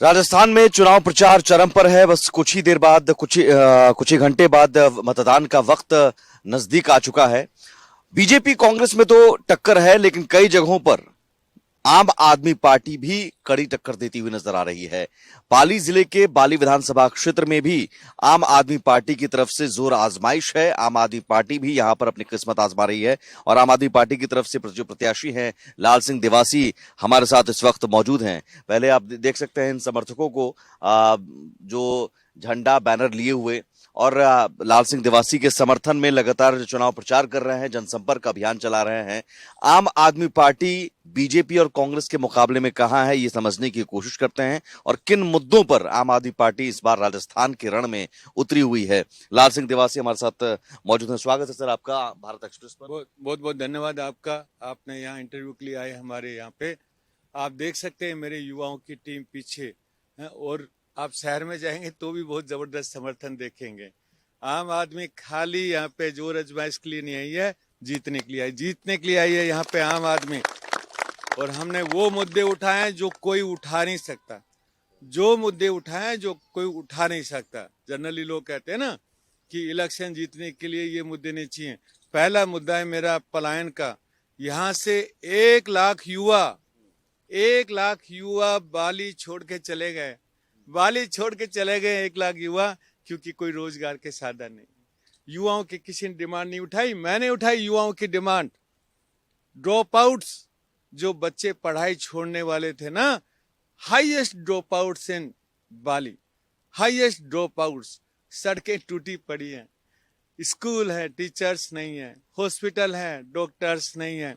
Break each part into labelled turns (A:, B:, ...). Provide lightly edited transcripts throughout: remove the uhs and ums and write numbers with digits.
A: राजस्थान में चुनाव प्रचार चरम पर है। बस कुछ ही देर बाद कुछ ही घंटे बाद मतदान का वक्त नजदीक आ चुका है। बीजेपी कांग्रेस में तो टक्कर है, लेकिन कई जगहों पर आम आदमी पार्टी भी कड़ी टक्कर देती हुई नजर आ रही है। पाली जिले के बाली विधानसभा क्षेत्र में भी आम आदमी पार्टी की तरफ से जोर आजमाइश है। आम आदमी पार्टी भी यहां पर अपनी किस्मत आजमा रही है और आम आदमी पार्टी की तरफ से जो प्रत्याशी हैं लाल सिंह देवासी हमारे साथ इस वक्त मौजूद हैं। पहले आप देख सकते हैं इन समर्थकों को, जो झंडा बैनर लिए हुए और लाल सिंह देवासी के समर्थन में लगातार चुनाव प्रचार कर रहे हैं, जनसंपर्क अभियान चला रहे हैं। आम आदमी पार्टी बीजेपी और कांग्रेस के मुकाबले में कहां है, ये समझने की कोशिश करते हैं और किन मुद्दों पर आम आदमी पार्टी इस बार राजस्थान के रण में उतरी हुई है। लाल सिंह देवासी हमारे साथ मौजूद हैं। स्वागत है सर आपका भारत एक्सप्रेस पर।
B: बहुत बहुत धन्यवाद आपका, आपने यहाँ इंटरव्यू के लिए आए हमारे यहाँ पे। आप देख सकते हैं मेरे युवाओं की टीम पीछे है, और आप शहर में जाएंगे तो भी बहुत जबरदस्त समर्थन देखेंगे। आम आदमी खाली यहाँ पे जोर आजमाइश के लिए नहीं आई है, जीतने के लिए आई, जीतने के लिए आई है यहाँ पे आम आदमी। और हमने वो मुद्दे उठाए हैं जो कोई उठा नहीं सकता, जो मुद्दे उठाए हैं जो कोई उठा नहीं सकता। जनरली लोग कहते हैं ना कि इलेक्शन जीतने के लिए ये मुद्दे नहीं चाहिए। पहला मुद्दा है मेरा पलायन का। यहाँ से 1 लाख युवा बाली छोड़ के चले गए, 1 लाख युवा, क्योंकि कोई रोजगार के साधन नहीं। युवाओं की किसी ने डिमांड नहीं उठाई, मैंने उठाई युवाओं की डिमांड। ड्रॉप आउट्स, जो बच्चे पढ़ाई छोड़ने वाले थे ना, हाईएस्ट ड्रॉप आउट्स इन बाली, हाईएस्ट ड्रॉप आउट्स। सड़कें टूटी पड़ी हैं, स्कूल है, टीचर्स नहीं है, हॉस्पिटल है, डॉक्टर्स नहीं है।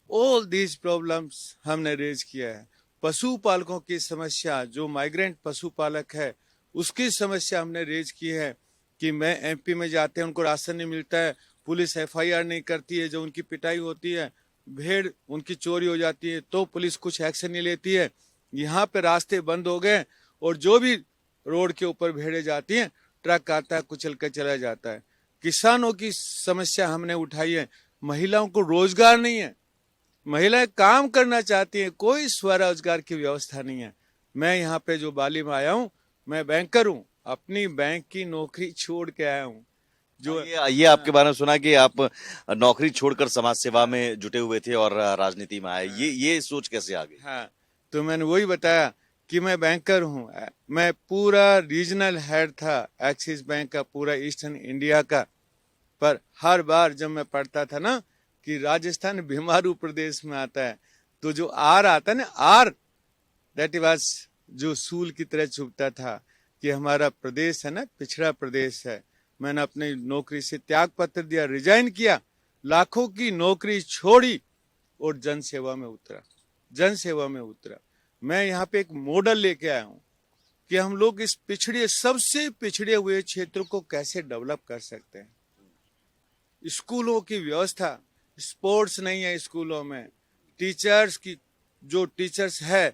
B: ऑल दीज प्रॉब्लम्स हमने रेज किया है। पशुपालकों की समस्या, जो माइग्रेंट पशुपालक है उसकी समस्या हमने रेज की है कि मैं एमपी में जाते हैं उनको राशन नहीं मिलता है, पुलिस एफआईआर नहीं करती है, जो उनकी पिटाई होती है, भेड़ उनकी चोरी हो जाती है तो पुलिस कुछ एक्शन नहीं लेती है। यहाँ पे रास्ते बंद हो गए और जो भी रोड के ऊपर भेड़े जाती हैं ट्रक आता है कुचल कर चला जाता है। किसानों की समस्या हमने उठाई है। महिलाओं को रोजगार नहीं है, महिलाएं काम करना चाहती हैं, कोई स्वरोजगार की व्यवस्था नहीं है। मैं यहाँ पे जो बाली में आया हूँ, मैं बैंकर हूँ, अपनी बैंक की नौकरी छोड़ के आया हूँ। जो
A: ये आपके बारे में सुना कि आप नौकरी छोड़कर समाज सेवा में जुटे हुए थे और राजनीति में आए, ये सोच कैसे आ गई?
B: हाँ, तो मैंने वही बताया कि मैं बैंकर हूँ। मैं पूरा रीजनल हेड था एक्सिस बैंक का, पूरा ईस्टर्न इंडिया का। पर हर बार जब मैं पढ़ता था ना कि राजस्थान भिमारू प्रदेश में आता है, तो जो आर आता है ना, आर दैट वाज जो सूल की तरह चुभता था कि हमारा प्रदेश है ना पिछड़ा प्रदेश है। मैंने अपनी नौकरी से त्याग पत्र दिया, रिजाइन किया, लाखों की नौकरी छोड़ी और जनसेवा में उतरा। मैं यहाँ पे एक मॉडल लेके आया हूँ कि हम लोग इस सबसे पिछड़े हुए क्षेत्र को कैसे डेवलप कर सकते हैं। स्कूलों की व्यवस्था, स्पोर्ट्स नहीं है स्कूलों में, टीचर्स की जो टीचर्स है,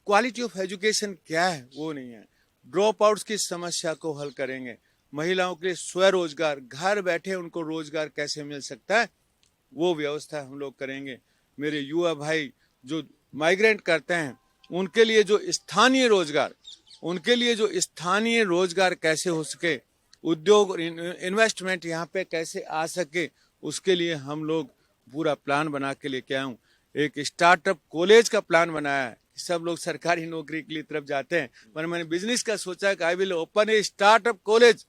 B: क्वालिटी ऑफ एजुकेशन क्या है वो नहीं है। ड्रॉप आउट्स की समस्या को हल करेंगे। महिलाओं के लिए स्वरोजगार, घर बैठे उनको रोजगार कैसे मिल सकता है, वो व्यवस्था हम लोग करेंगे। मेरे युवा भाई जो माइग्रेंट करते हैं उनके लिए जो स्थानीय रोजगार कैसे हो सके, उद्योग और इन्वेस्टमेंट यहाँ पे कैसे आ सके, उसके लिए हम लोग पूरा प्लान बना के लेके आए हूँ। एक स्टार्टअप कॉलेज का प्लान बनाया है। सब लोग सरकारी नौकरी के लिए तरफ जाते हैं, पर मैंने बिजनेस का सोचा कि I will open a startup college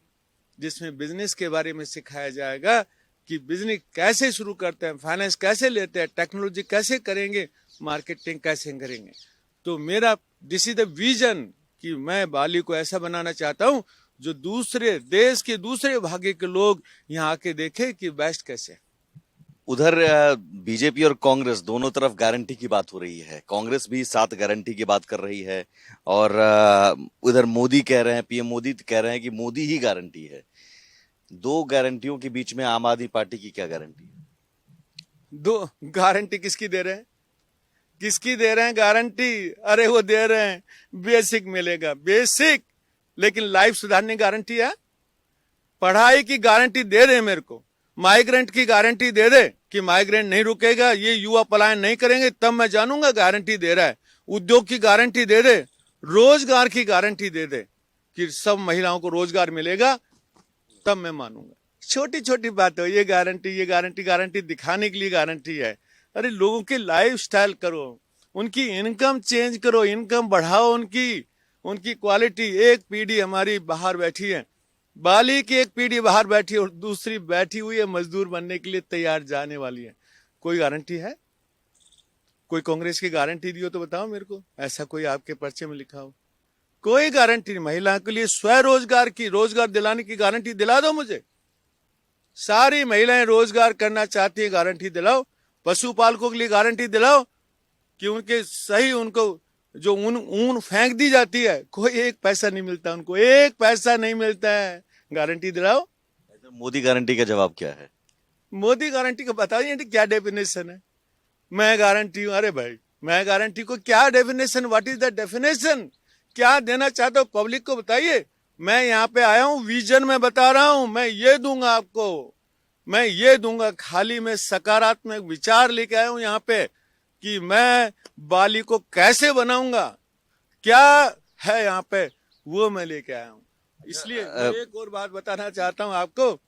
B: जिसमें बिजनेस के बारे में सिखाया जाएगा कि बिजनेस कैसे शुरू करते हैं, फाइनेंस कैसे लेते हैं, टेक्नोलॉजी कैसे करेंगे, मार्केटिंग कैसे करेंगे। तो मेरा दिस इज द विजन कि मैं बाली को ऐसा बनाना चाहता हूँ जो दूसरे देश के दूसरे भाग के लोग यहाँ आके देखे कि बेस्ट कैसे।
A: उधर बीजेपी और कांग्रेस दोनों तरफ गारंटी की बात हो रही है। कांग्रेस भी 7 गारंटी की बात कर रही है और उधर मोदी कह रहे हैं, पीएम मोदी कह रहे हैं कि मोदी ही गारंटी है। 2 गारंटियों के बीच में आम आदमी पार्टी की क्या गारंटी है?
B: 2 गारंटी किसकी दे रहे हैं गारंटी? अरे वो दे रहे हैं बेसिक मिलेगा, बेसिक, लेकिन लाइफ सुधारने की गारंटी है? पढ़ाई की गारंटी दे रहे हैं मेरे को, माइग्रेंट की गारंटी दे दे कि माइग्रेंट नहीं रुकेगा, ये युवा पलायन नहीं करेंगे, तब मैं जानूंगा गारंटी दे रहा है। उद्योग की गारंटी दे दे, रोजगार की गारंटी दे दे कि सब महिलाओं को रोजगार मिलेगा, तब मैं मानूंगा। छोटी छोटी बात हो, ये गारंटी दिखाने के लिए गारंटी है। अरे लोगों की लाइफ स्टाइल करो, उनकी इनकम चेंज करो, इनकम बढ़ाओ, उनकी क्वालिटी। एक पीढ़ी हमारी बाहर बैठी है, बाली की एक पीढ़ी बाहर बैठी है और दूसरी बैठी हुई है मजदूर बनने के लिए तैयार जाने वाली है। कोई गारंटी है? कोई कांग्रेस की गारंटी दी हो तो बताओ मेरे को, ऐसा कोई आपके पर्चे में लिखा हो? कोई गारंटी नहीं। महिला के लिए स्वरोजगार की, रोजगार दिलाने की गारंटी दिला दो मुझे। सारी महिलाएं रोजगार करना चाहती है, गारंटी दिलाओ। पशुपालकों के लिए गारंटी दिलाओ कि उनके सही, उनको जो ऊन फेंक दी जाती है, कोई एक पैसा नहीं मिलता, उनको एक पैसा नहीं मिलता है। गारंटी दिलाओ।
A: मोदी गारंटी का जवाब क्या है?
B: मोदी गारंटी का बताइए क्या डेफिनेशन है? मैं गारंटी हूं? अरे भाई, मैं गारंटी को क्या definition, what is the definition? क्या देना चाहते हो पब्लिक को बताइए। मैं यहाँ पे आया हूं, विजन में बता रहा हूं, मैं ये दूंगा आपको, मैं ये दूंगा। खाली मैं सकारात्मक विचार लेके आया हूं यहाँ पे कि मैं बाली को कैसे बनाऊंगा, क्या है यहाँ पे, वो मैं लेके आया हूं। इसलिए मैं एक और बात बताना चाहता हूं आपको।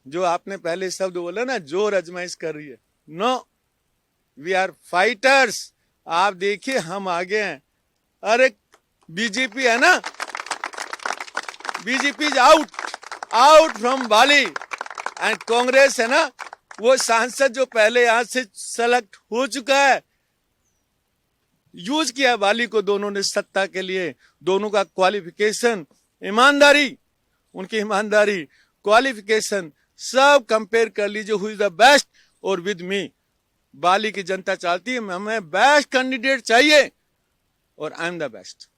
B: जो आपने पहले शब्द बोला ना, जोर आजमाइश कर रही है, नो, वी आर फाइटर्स। आप देखिए हम आगे हैं। अरे बीजेपी है ना, BJP is out from Bali, and Congress है ना, वो सांसद जो पहले यहां से सेलेक्ट हो चुका है, यूज किया बाली को दोनों ने सत्ता के लिए। दोनों का क्वालिफिकेशन, ईमानदारी, उनकी ईमानदारी, क्वालिफिकेशन सब कंपेयर कर लीजिए, हु इज द बेस्ट। और विद मी बाली की जनता चाहती है, हमें बेस्ट कैंडिडेट चाहिए और I am the best.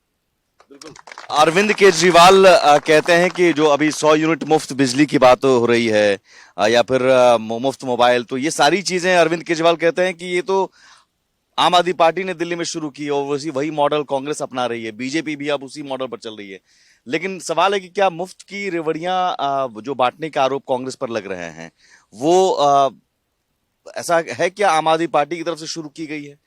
A: Arvind Kejriwal कहते हैं कि जो अभी 100 यूनिट मुफ्त बिजली की बात हो रही है, या फिर मुफ्त मोबाइल, तो ये सारी चीजें अरविंद केजरीवाल कहते हैं कि ये तो आम आदमी पार्टी ने दिल्ली में शुरू की और वही मॉडल कांग्रेस अपना रही है, बीजेपी भी अब उसी मॉडल पर चल रही है। लेकिन सवाल है कि क्या मुफ्त की रेवड़ियां जो बांटने का आरोप कांग्रेस पर लग रहे हैं, वो ऐसा है क्या आम आदमी पार्टी की तरफ से शुरू की गई है,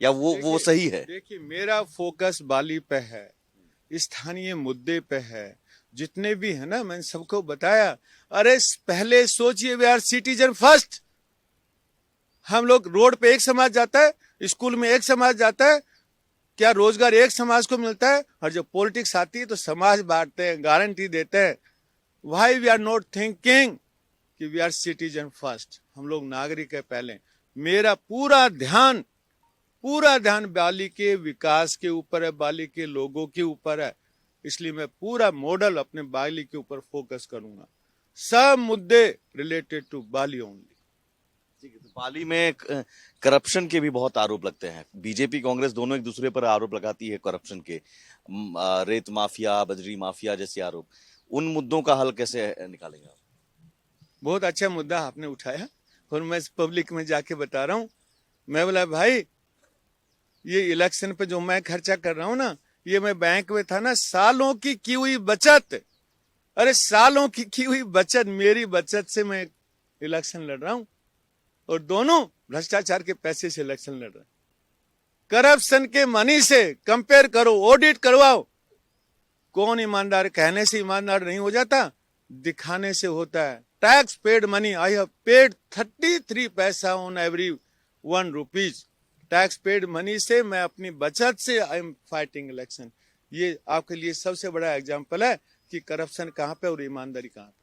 A: या वो सही है?
B: देखिए, मेरा फोकस बाली पे है, स्थानीय मुद्दे पे है। जितने भी है ना, मैंने सबको बताया। अरे पहले सोचिए, वी आर सिटीजन फर्स्ट। हम लोग रोड पे एक समाज जाता है, स्कूल में एक समाज जाता है, क्या रोजगार एक समाज को मिलता है? और जब पॉलिटिक्स आती है तो समाज बांटते हैं, गारंटी देते हैं। Why we are not thinking कि वी आर सिटीजन फर्स्ट? हम लोग नागरिक है पहले। मेरा पूरा ध्यान बाली के विकास के ऊपर है, बाली के लोगों के ऊपर है। इसलिए मैं पूरा मॉडल अपने बाली के ऊपर फोकस करूंगा। सब मुद्दे रिलेटेड टू बाली ओनली।
A: ठीक है, तो बाली में करप्शन के भी बहुत आरोप लगते हैं। बीजेपी कांग्रेस दोनों एक दूसरे पर आरोप लगाती है करप्शन के, रेत माफिया, बजरी माफिया जैसे आरोप। उन मुद्दों का हल कैसे निकालेंगे आप?
B: बहुत अच्छा मुद्दा आपने उठाया और मैं पब्लिक में जाके बता रहा हूँ। मैं बोला भाई, ये इलेक्शन पे जो मैं खर्चा कर रहा हूँ ना, ये मैं बैंक में था ना, सालों की हुई बचत, अरे सालों की हुई बचत, मेरी बचत से मैं इलेक्शन लड़ रहा हूँ। और दोनों भ्रष्टाचार के पैसे से इलेक्शन लड़ रहे हैं। करप्शन के मनी से कंपेयर करो, ऑडिट करवाओ। कौन ईमानदार? कहने से ईमानदार नहीं हो जाता, दिखाने से होता है। Tax paid money, I have paid 33 पैसा on every 1 rupees. Tax paid money से, मैं अपनी बचत से आई एम फाइटिंग इलेक्शन। ये आपके लिए सबसे बड़ा एग्जाम्पल है कि करप्शन कहाँ पे और ईमानदारी कहाँ पे।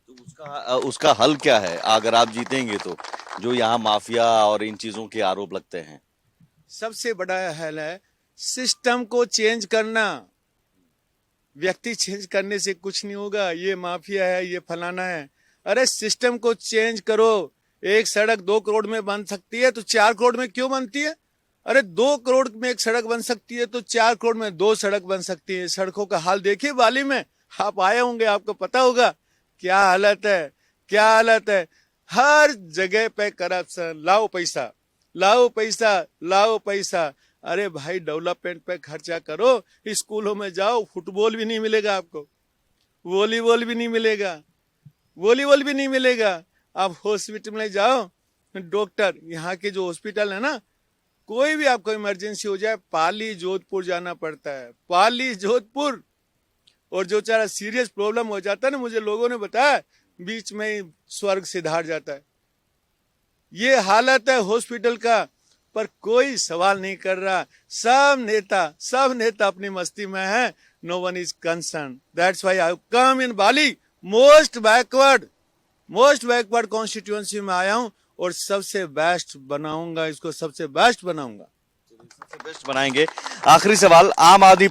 A: तो उसका हल क्या है अगर आप जीतेंगे तो, जो यहाँ माफिया और इन चीजों के आरोप लगते हैं?
B: सबसे बड़ा हल है सिस्टम को चेंज करना। व्यक्ति चेंज करने से कुछ नहीं होगा, ये माफिया है, ये फलाना है। अरे सिस्टम को चेंज करो। एक सड़क 2 करोड़ में बन सकती है तो 4 करोड़ में क्यों बनती है? अरे 2 करोड़ में एक सड़क बन सकती है तो 4 करोड़ में 2 सड़क बन सकती है। सड़कों का हाल देखिए बाली में, आप आए होंगे, आपको पता होगा क्या हालत है, क्या हालत है। हर जगह पे करप्शन, लाओ पैसा, लाओ पैसा, लाओ पैसा। अरे भाई डेवलपमेंट पे खर्चा करो, स्कूलों में जाओ, फुटबॉल भी नहीं मिलेगा आपको, वॉलीबॉल भी नहीं मिलेगा, वॉलीबॉल भी नहीं मिलेगा। आप हॉस्पिटल में जाओ, डॉक्टर, यहाँ के जो हॉस्पिटल है ना, कोई भी आपको इमरजेंसी हो जाए, पाली जोधपुर जाना पड़ता है, पाली जोधपुर। और जो चारा सीरियस प्रॉब्लम हो जाता है ना, मुझे लोगों ने बताया, बीच में ही स्वर्ग सिधार जाता है। ये हालत है हॉस्पिटल का, पर कोई सवाल नहीं कर रहा। सब नेता अपनी मस्ती में है। No one is concern. That's why I come in Bali, most backward constituency में आया हूं, और सबसे बेस्ट बनाऊंगा, इसको सबसे बेस्ट बनाऊंगा।
A: सबसे बेस्ट बनाएंगे। आखिरी सवाल, आम आदमी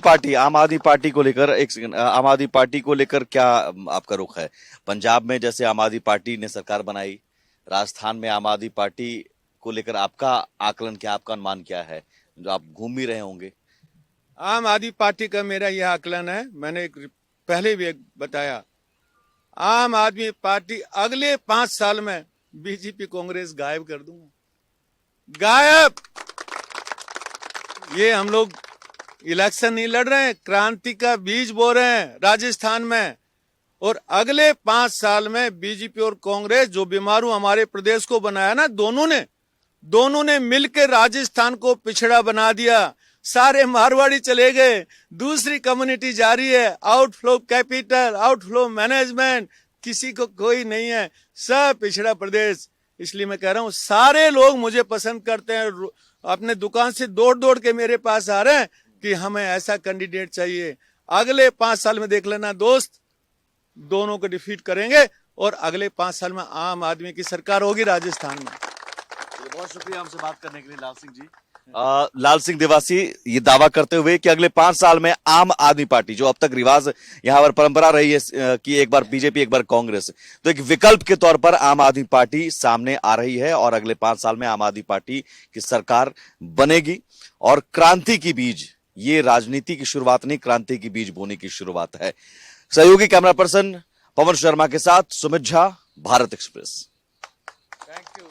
A: पार्टी को लेकर, एक सेकंड, आम आदमी पार्टी को लेकर क्या आपका रुख है? पंजाब में जैसे आम आदमी पार्टी ने सरकार बनाई, राजस्थान में आम आदमी पार्टी को लेकर आपका आकलन क्या, आपका अनुमान क्या है, जो आप घूम ही रहे होंगे?
B: आम आदमी पार्टी का मेरा यह आकलन है, मैंने पहले भी बताया, आम आदमी पार्टी अगले 5 साल में बीजेपी कांग्रेस गायब कर दूंगा, गायब। ये हम लोग इलेक्शन नहीं लड़ रहे हैं, क्रांति का बीज बो रहे हैं राजस्थान में। और अगले 5 साल में बीजेपी और कांग्रेस, जो बीमारू हमारे प्रदेश को बनाया ना, दोनों ने मिलकर राजस्थान को पिछड़ा बना दिया। सारे मारवाड़ी चले गए, दूसरी कम्युनिटी जा रही है, आउटफ्लो कैपिटल, आउटफ्लो मैनेजमेंट, किसी को कोई नहीं है, सब पिछड़ा प्रदेश। इसलिए मैं कह रहा हूं, सारे लोग मुझे पसंद करते हैं, अपने दुकान से दौड़ के मेरे पास आ रहे हैं कि हमें ऐसा कैंडिडेट चाहिए। अगले 5 साल में देख लेना दोस्त, दोनों को डिफीट करेंगे, और अगले 5 साल में आम आदमी की सरकार होगी राजस्थान में।
A: बहुत शुक्रिया हमसे बात करने के लिए लाल सिंह जी। लाल सिंह देवासी ये दावा करते हुए कि अगले 5 साल में आम आदमी पार्टी, जो अब तक रिवाज यहाँ पर परंपरा रही है कि एक बार बीजेपी एक बार कांग्रेस, तो एक विकल्प के तौर पर आम आदमी पार्टी सामने आ रही है, और अगले 5 साल में आम आदमी पार्टी की सरकार बनेगी। और क्रांति की बीज, ये राजनीति की शुरुआत नहीं, क्रांति की बीज बोने की शुरुआत है। सहयोगी कैमरा पर्सन पवन शर्मा के साथ Sumit Jha, Bharat express.
B: Thank you.